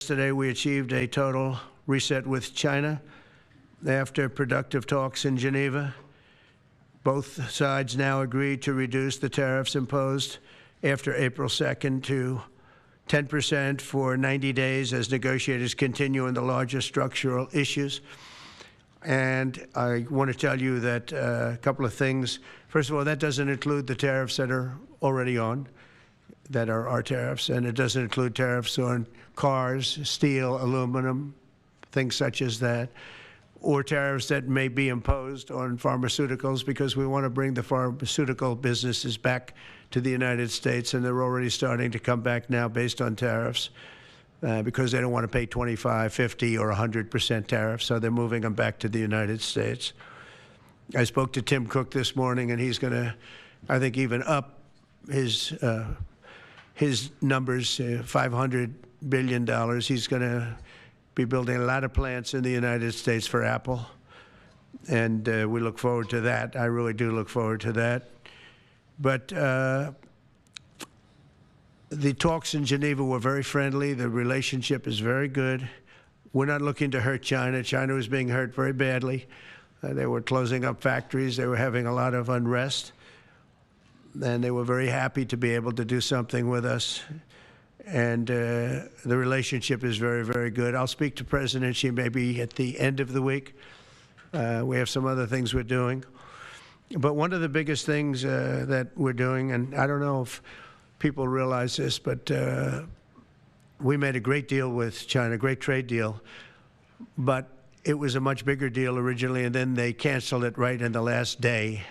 Yesterday, we achieved a total reset with China after productive talks in Geneva. Both sides now agreed to reduce the tariffs imposed after April 2nd to 10% for 90 days as negotiators continue on the largest structural issues. And I want to tell you that a couple of things. First of all, that doesn't include the tariffs that are already on, that are our tariffs, and it doesn't include tariffs on cars, steel, aluminum, things such as that, or tariffs that may be imposed on pharmaceuticals, because we want to bring the pharmaceutical businesses back to the United States, and they're already starting to come back now based on tariffs because they don't want to pay 25, 50, or 100% tariffs, so they're moving them back to the United States. I spoke to Tim Cook this morning, and he's going to, I think, even up his numbers, $500 billion. He's going to be building a lot of plants in the United States for Apple, and we look forward to that. I really do look forward to that. But the talks in Geneva were very friendly. The relationship is very good. We're not looking to hurt China. China was being hurt very badly. They were closing up factories. They were having a lot of unrest. And they were very happy to be able to do something with us. And the relationship is very, very good. I'll speak to President Xi maybe at the end of the week. We have some other things we're doing. But one of the biggest things that we're doing, and I don't know if people realize this, but we made a great deal with China, a great trade deal. But it was a much bigger deal originally, and then they canceled it right in the last day.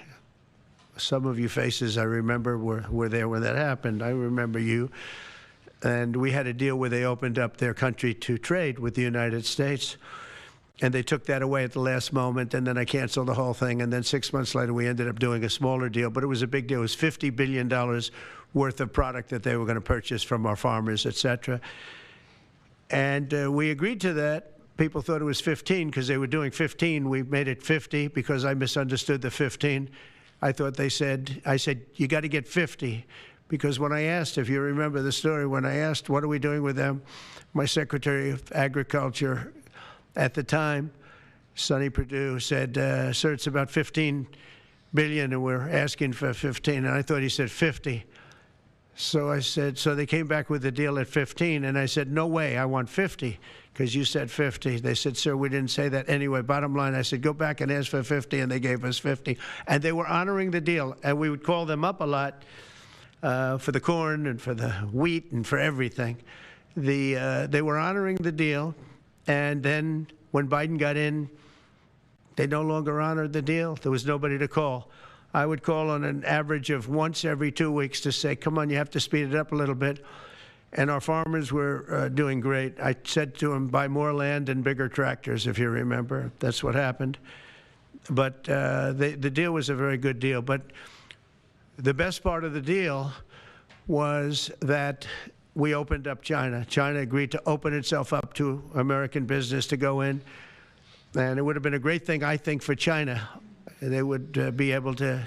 Some of you faces I remember were there when that happened. I remember you. And we had a deal where they opened up their country to trade with the United States. And they took that away at the last moment, and then I canceled the whole thing. And then 6 months later, we ended up doing a smaller deal. But it was a big deal. It was $50 billion worth of product that they were going to purchase from our farmers, et cetera. And we agreed to that. People thought it was 15 because they were doing 15. We made it 50 because I misunderstood the 15. I said, you got to get 50. Because when I asked, if you remember the story, when I asked, what are we doing with them? My Secretary of Agriculture at the time, Sonny Perdue, said, sir, it's about 15 billion, and we're asking for 15. And I thought he said 50. So I said, so they came back with the deal at 15. And I said, no way, I want 50, because you said 50. They said, sir, we didn't say that. Anyway, bottom line, I said, go back and ask for 50, and they gave us 50. And they were honoring the deal. And we would call them up a lot for the corn and for the wheat and for everything. They were honoring the deal. And then when Biden got in, they no longer honored the deal. There was nobody to call. I would call on an average of once every 2 weeks to say, come on, you have to speed it up a little bit. And our farmers were doing great. I said to them, buy more land and bigger tractors, if you remember. That's what happened. But the deal was a very good deal. But the best part of the deal was that we opened up China. China agreed to open itself up to American business to go in. And it would have been a great thing, I think, for China. They would be able to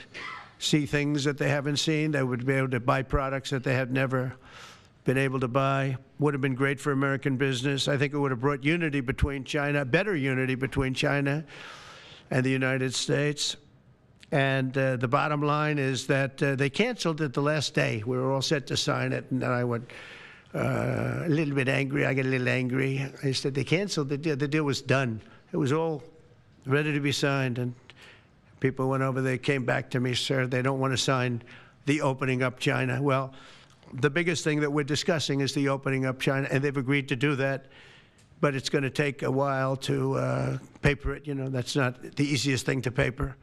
see things that they haven't seen. They would be able to buy products that they have never been able to buy. Would have been great for American business. I think it would have brought unity between China, better unity between China and the United States. And the bottom line is that they canceled it the last day. We were all set to sign it, and then I went a little bit angry. I got a little angry. I said, they canceled the deal. The deal was done. It was all ready to be signed. And people went over, they came back to me, sir, they don't want to sign the opening up China. Well, the biggest thing that we're discussing is the opening up China, and they've agreed to do that. But it's going to take a while to paper it. You know, that's not the easiest thing to paper.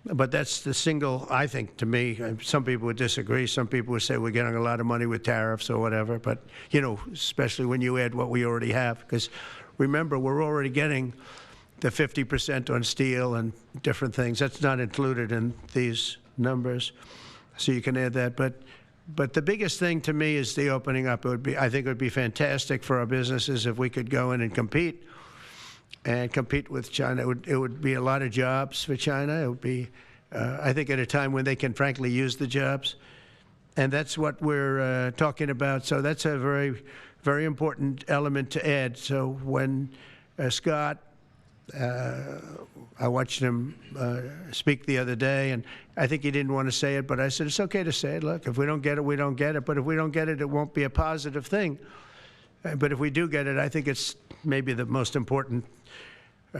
But that's the single, I think, to me, some people would disagree. Some people would say we're getting a lot of money with tariffs or whatever. But, you know, especially when you add what we already have. Because remember, we're already getting the 50% on steel and different things. That's not included in these numbers. So you can add that. But the biggest thing to me is the opening up. I think it would be fantastic for our businesses if we could go in and compete with China. It would be a lot of jobs for China. It would be, I think, at a time when they can frankly use the jobs. And that's what we're talking about. So that's a very, very important element to add. So when Scott, I watched him speak the other day, and I think he didn't want to say it, but I said, it's okay to say it. Look, if we don't get it, we don't get it. But if we don't get it, it won't be a positive thing. But if we do get it, I think it's maybe the most important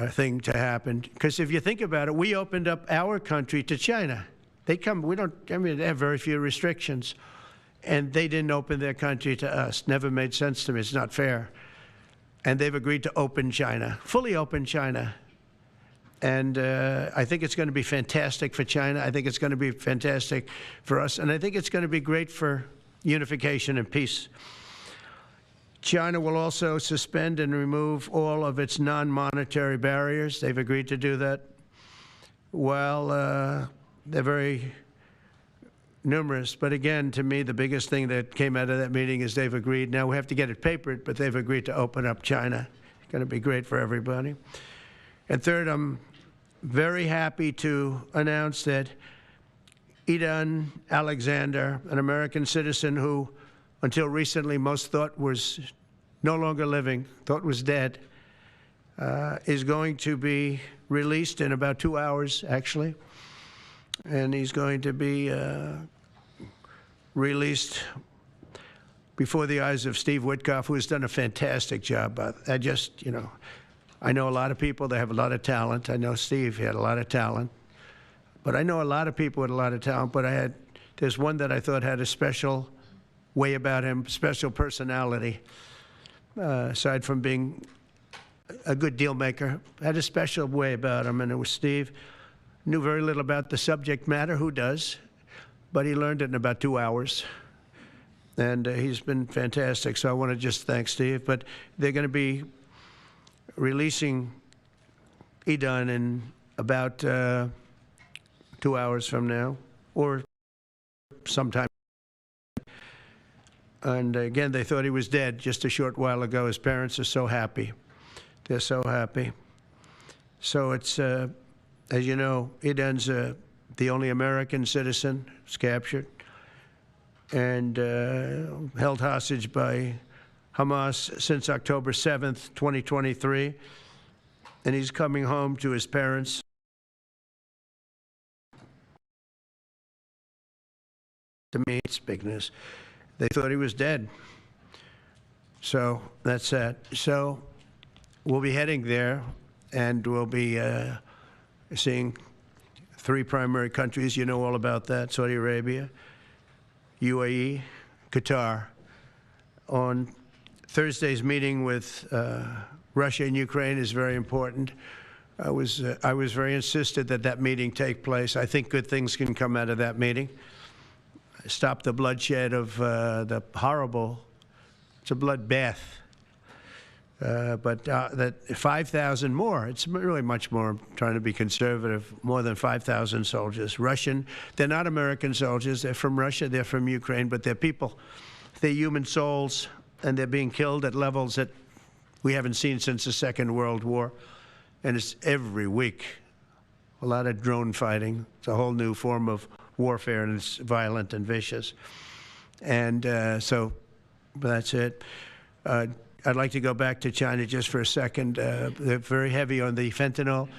thing to happen. Because if you think about it, we opened up our country to China. They come, we don't, I mean, they have very few restrictions. And they didn't open their country to us. Never made sense to me. It's not fair. And they've agreed to open China, fully open China. And I think it's going to be fantastic for China. I think it's going to be fantastic for us. And I think it's going to be great for unification and peace. China will also suspend and remove all of its non-monetary barriers. They've agreed to do that. Well, they're very numerous. But again, to me, the biggest thing that came out of that meeting is they've agreed. Now we have to get it papered, but they've agreed to open up China. It's going to be great for everybody. And third, I'm very happy to announce that Idan Alexander, an American citizen who until recently most thought was no longer living, thought was dead, is going to be released in about 2 hours, actually. And he's going to be released before the eyes of Steve Witkoff, who has done a fantastic job. I just, you know, I know a lot of people that have a lot of talent. I know Steve had a lot of talent. But I know a lot of people with a lot of talent, but there's one that I thought had a special way about him, special personality. Aside from being a good deal maker, had a special way about him, and it was Steve. Knew very little about the subject matter, who does? But he learned it in about 2 hours. And he's been fantastic, so I want to just thank Steve. But they're going to be releasing Idan in about 2 hours from now, or sometime. And again, they thought he was dead just a short while ago. His parents are so happy. They're so happy. So it's, as you know, Idan's the only American citizen who's captured and held hostage by Hamas since October 7th, 2023. And he's coming home to his parents. To me, it's big news. They thought he was dead. So that's that. So we'll be heading there, and we'll be seeing 3 primary countries. You know all about that: Saudi Arabia, UAE, Qatar. On Thursday's meeting with Russia and Ukraine is very important. I was very insistent that that meeting take place. I think good things can come out of that meeting. Stop the bloodshed of the horrible, it's a bloodbath. But that 5,000 more, it's really much more, I'm trying to be conservative, more than 5,000 soldiers. Russian, they're not American soldiers, they're from Russia, they're from Ukraine, but they're people. They're human souls, and they're being killed at levels that we haven't seen since the Second World War. And it's every week. A lot of drone fighting. It's a whole new form of warfare, and it's violent and vicious. And so that's it. I'd like to go back to China just for a second. They're very heavy on the fentanyl.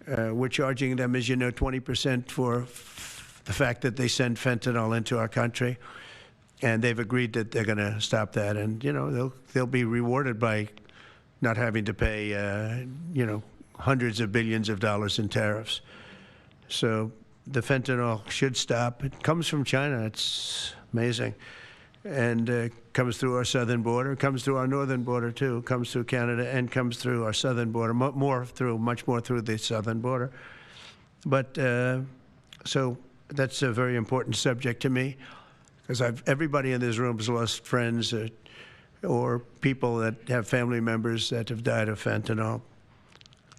We're charging them, as you know, 20% for the fact that they send fentanyl into our country. And they've agreed that they're going to stop that. And, you know, they'll be rewarded by not having to pay, you know, hundreds of billions of dollars in tariffs. So the fentanyl should stop. It comes from China. It's amazing. And comes through our southern border, comes through our northern border too, comes through Canada, and comes through our southern border, much more through the southern border. But so that's a very important subject to me, because everybody in this room has lost friends or people that have family members that have died of fentanyl.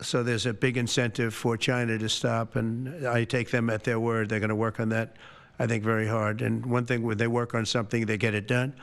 So there's a big incentive for China to stop, and I take them at their word. They're going to work on that, I think, very hard. And one thing, when they work on something, they get it done.